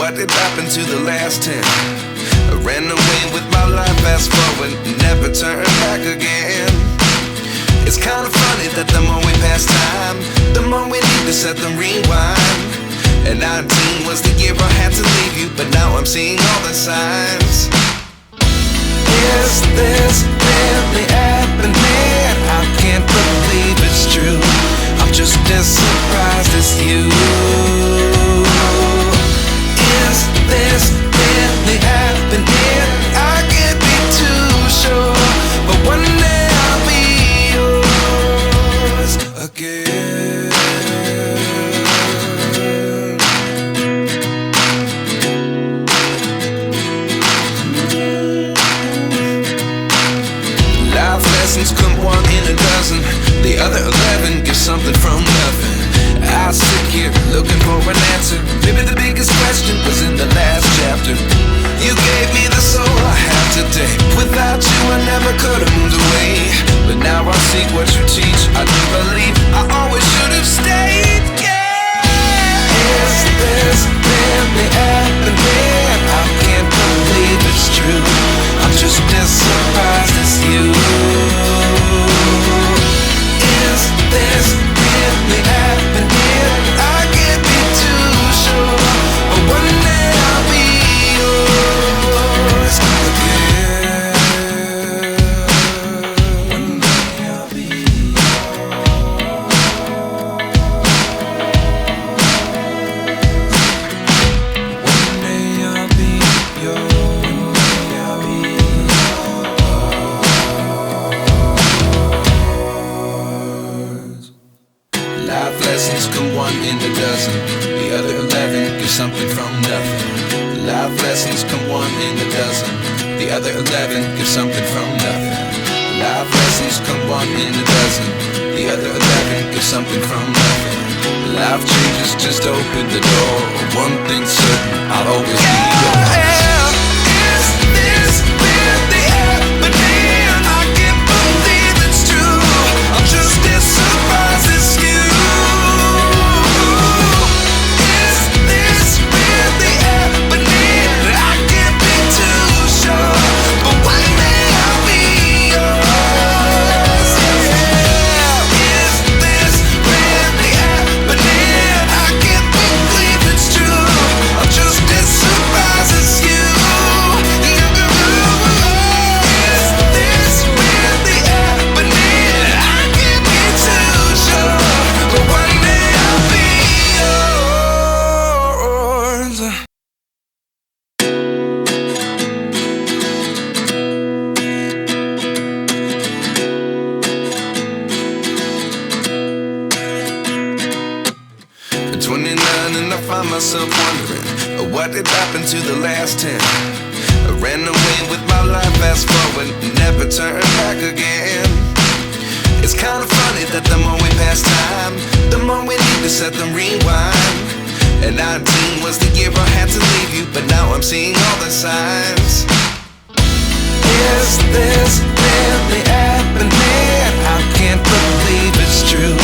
What did happen to the last 10? I ran away with my life, fast forward, never turn back again. It's kind of funny that the more we pass time, the more we need to set them rewind. And 19 was the year I had to leave you, but now I'm seeing all the signs. Is this really happening? I can't believe it's true. I'm just as surprised as you. Is this really happening? I can't be too sure, but one day I'll be yours again. Life lessons come one in a dozen. The other 11 give something from nothing. I sit here looking for an answer. Maybe the biggest question was in the last chapter. You gave me the soul I have today. Without you I never could have moved away. But now I see what you teach. I do believe I always should have stayed. Yeah. Is this really happening? I can't believe it's true. I'm just as surprised as you. Is this really happening? I can't be too sure, but one day I'll be yours again. One day I'll be One day I'll be yours. Life lessons come one in a dozen. The other 11 give something from nothing. Life lessons come one in a dozen. The other 11 give something from nothing. Life lessons come one in a dozen. The other 11 give something from nothing. Life changes, just open the door. One thing's certain, I'll always be yours. Is this really happening? I can't believe it's true. I'm just as surprised as you. And I find myself wondering, what did happen to the last 10? I ran away with my life, fast forward, never turn back again. It's kind of funny that the more we pass time, the more we need to set them rewind. And 19 was the year I had to leave you, but now I'm seeing all the signs. Is this really happening? I can't believe it's true.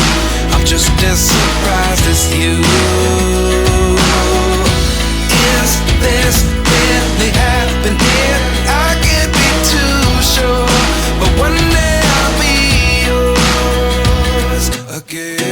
I'm just as surprised as you. Is this really happening? I can't be too sure, but one day I'll be yours again.